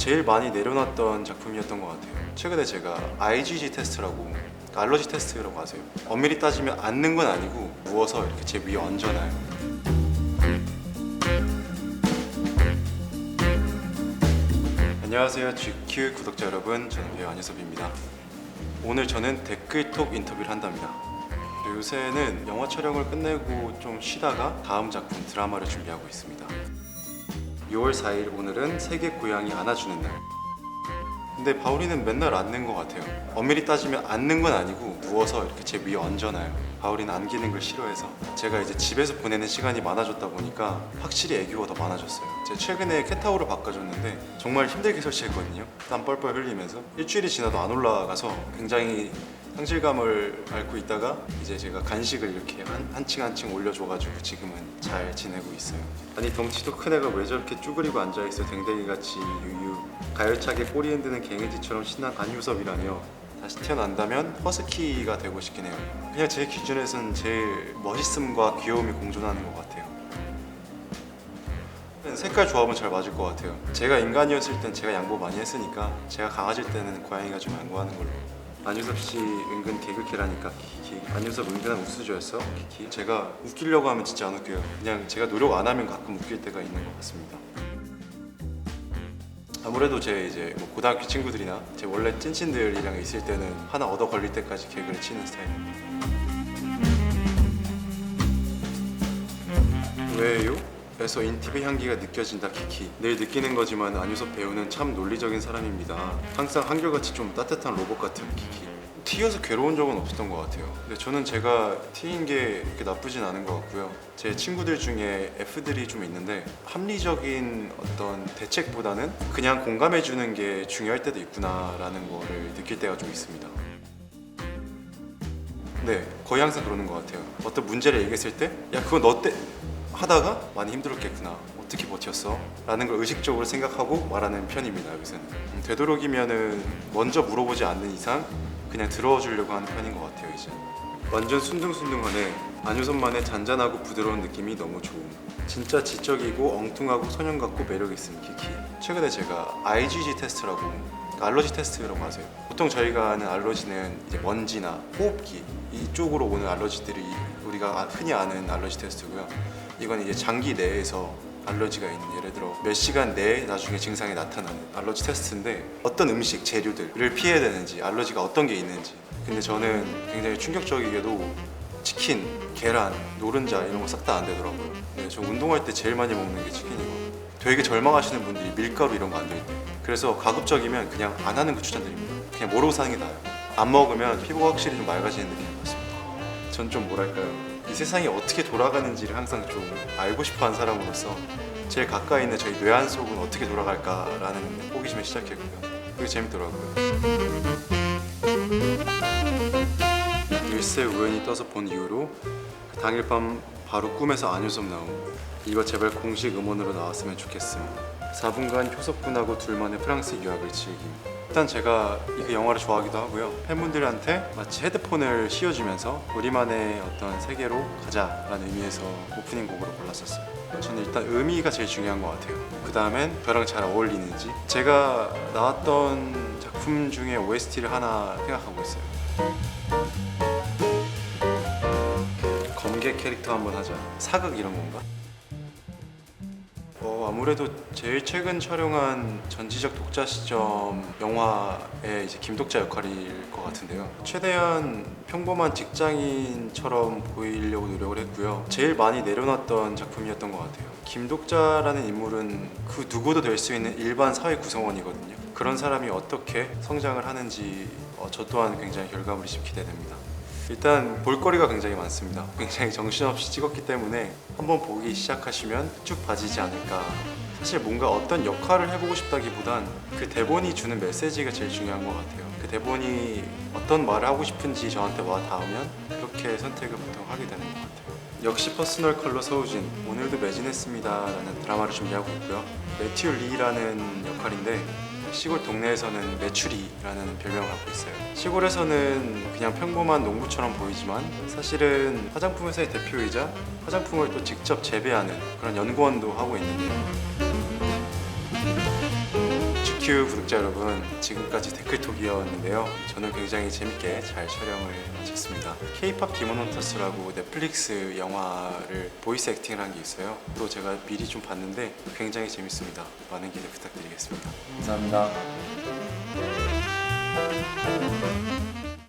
제일 많이 내려놨던 작품이었던 것 같아요. 최근에 제가 IgG 테스트라고, 알러지 테스트라고 아세요? 엄밀히 따지면 앉는 건 아니고 누워서 이렇게 제 위에 얹어놔요. 안녕하세요, GQ 구독자 여러분. 저는 배우 안유섭입니다. 오늘 저는 댓글톡 인터뷰를 한답니다. 요새는 영화 촬영을 끝내고 좀 쉬다가 다음 작품 드라마를 준비하고 있습니다. 6월 4일 오늘은 세계 고양이 안아주는 날. 근데 바울이는 맨날 앉는 것 같아요. 엄밀히 따지면 앉는 건 아니고 누워서 이렇게 제 위에 얹어놔요. 바울이는 안기는 걸 싫어해서. 제가 이제 집에서 보내는 시간이 많아졌다 보니까 확실히 애교가 더 많아졌어요. 제가 최근에 캣타워를 바꿔줬는데 정말 힘들게 설치했거든요. 땀 뻘뻘 흘리면서 일주일이 지나도 안 올라가서 굉장히 상실감을 앓고 있다가 이제 제가 간식을 이렇게 한 층 한 층 올려줘가지고 지금은 잘 지내고 있어요. 아니 덩치도 큰 애가 왜 저렇게 쭈그리고 앉아있어. 댕댕이같이 유유. 가열차게 꼬리 흔드는 갱이쥐처럼 신난 안유섭이라며. 다시 태어난다면 허스키가 되고 싶긴 해요. 그냥 제 기준에서는 제일 멋있음과 귀여움이 공존하는 것 같아요. 색깔 조합은 잘 맞을 것 같아요. 제가 인간이었을 땐 제가 양보 많이 했으니까 제가 강아지일 때는 고양이가 좀 양보하는 걸로. 안유섭 씨 은근 개그캐라니까 키키. 안유섭 은근한 우수저였어 키키. 제가 웃기려고 하면 진짜 안 웃겨요. 그냥 제가 노력 안 하면 가끔 웃길 때가 있는 것 같습니다. 아무래도 제 이제 뭐 고등학교 친구들이나 제 원래 찐친들이랑 있을 때는 하나 얻어 걸릴 때까지 개그를 치는 스타일입니다. 왜요? 에서 인팁의 향기가 느껴진다 키키. 늘 느끼는 거지만 안유섭 배우는 참 논리적인 사람입니다. 항상 한결같이 좀 따뜻한 로봇 같은 키키. T여서 괴로운 적은 없었던 것 같아요. 근데 저는 제가 T인 게 그렇게 나쁘진 않은 것 같고요. 제 친구들 중에 F들이 좀 있는데 합리적인 어떤 대책보다는 그냥 공감해주는 게 중요할 때도 있구나라는 거를 느낄 때가 좀 있습니다. 네, 거의 항상 그러는 것 같아요. 어떤 문제를 얘기했을 때 야 그거 너 때 하다가 많이 힘들었겠구나, 어떻게 버텼어? 라는 걸 의식적으로 생각하고 말하는 편입니다. 요새는 되도록이면은 먼저 물어보지 않는 이상 그냥 들어주려고 하는 편인 것 같아요. 이제 완전 순둥순둥하네. 안유섭만의 잔잔하고 부드러운 느낌이 너무 좋음. 진짜 지적이고 엉뚱하고 소년 같고 매력 있음 키키. 최근에 제가 IgG 테스트라고, 알러지 테스트라고 아세요? 보통 저희가 아는 알러지는 이제 먼지나 호흡기 이쪽으로 오는 알러지들이 우리가 흔히 아는 알러지 테스트고요. 이건 이제 장기 내에서 알러지가 있는, 예를 들어 몇 시간 내에 나중에 증상이 나타나는 알러지 테스트인데 어떤 음식, 재료들을 피해야 되는지, 알러지가 어떤 게 있는지. 근데 저는 굉장히 충격적이게도 치킨, 계란, 노른자 이런 거 싹 다 안 되더라고요. 네, 저 운동할 때 제일 많이 먹는 게 치킨이고, 되게 절망하시는 분들이 밀가루 이런 거 안 될 때. 그래서 가급적이면 그냥 안 하는 거 추천드립니다. 그냥 모르고 사는 게 나아요. 안 먹으면 피부가 확실히 좀 맑아지는 느낌인 것 같습니다. 전 좀 뭐랄까요, 이 세상이 어떻게 돌아가는지를 항상 좀 알고 싶어하는 사람으로서 제일 가까이 있는 저희 뇌안 속은 어떻게 돌아갈까라는 호기심에 시작했고요. 그게 재밌더라고요. 일세 우연히 떠서 본 이후로 그 당일 밤 바로 꿈에서 안유섭 나옴. 이거 제발 공식 음원으로 나왔으면 좋겠음. 4분간 효섭군하고 둘만의 프랑스 유학을 즐김. 일단 제가 이 영화를 좋아하기도 하고요. 팬분들한테 마치 헤드폰을 씌워주면서 우리만의 어떤 세계로 가자라는 의미에서 오프닝 곡으로 골랐었어요. 저는 일단 의미가 제일 중요한 것 같아요. 그 다음엔 저랑 잘 어울리는지. 제가 나왔던 작품 중에 OST를 하나 생각하고 있어요. 검객 캐릭터 한번 하자. 사극 이런 건가? 아무래도 제일 최근 촬영한 전지적 독자 시점 영화의 이제 김독자 역할일 것 같은데요. 최대한 평범한 직장인처럼 보이려고 노력을 했고요. 제일 많이 내려놨던 작품이었던 것 같아요. 김독자라는 인물은 그 누구도 될 수 있는 일반 사회 구성원이거든요. 그런 사람이 어떻게 성장을 하는지 저 또한 굉장히 결과물이 좀 기대됩니다. 일단 볼거리가 굉장히 많습니다. 굉장히 정신없이 찍었기 때문에 한번 보기 시작하시면 쭉 봐지지 않을까. 사실 뭔가 어떤 역할을 해보고 싶다기보단 그 대본이 주는 메시지가 제일 중요한 것 같아요. 그 대본이 어떤 말을 하고 싶은지 저한테 와 닿으면 그렇게 선택을 보통 하게 되는 것 같아요. 역시 퍼스널 컬러 서우진, 오늘도 매진했습니다 라는 드라마를 준비하고 있고요. 매튜 리라는 역할인데 시골 동네에서는 메추리라는 별명을 갖고 있어요. 시골에서는 그냥 평범한 농부처럼 보이지만 사실은 화장품 회사의 대표이자 화장품을 또 직접 재배하는 그런 연구원도 하고 있는데요. GQ 구독자 여러분, 지금까지 데크톡이었는데요. 저는 굉장히 재밌게 잘 촬영을 마쳤습니다. K-pop 디몬 헌터스라고 넷플릭스 영화를 보이스 액팅을 한 게 있어요. 또 제가 미리 좀 봤는데 굉장히 재밌습니다. 많은 기대 부탁드리겠습니다. 감사합니다.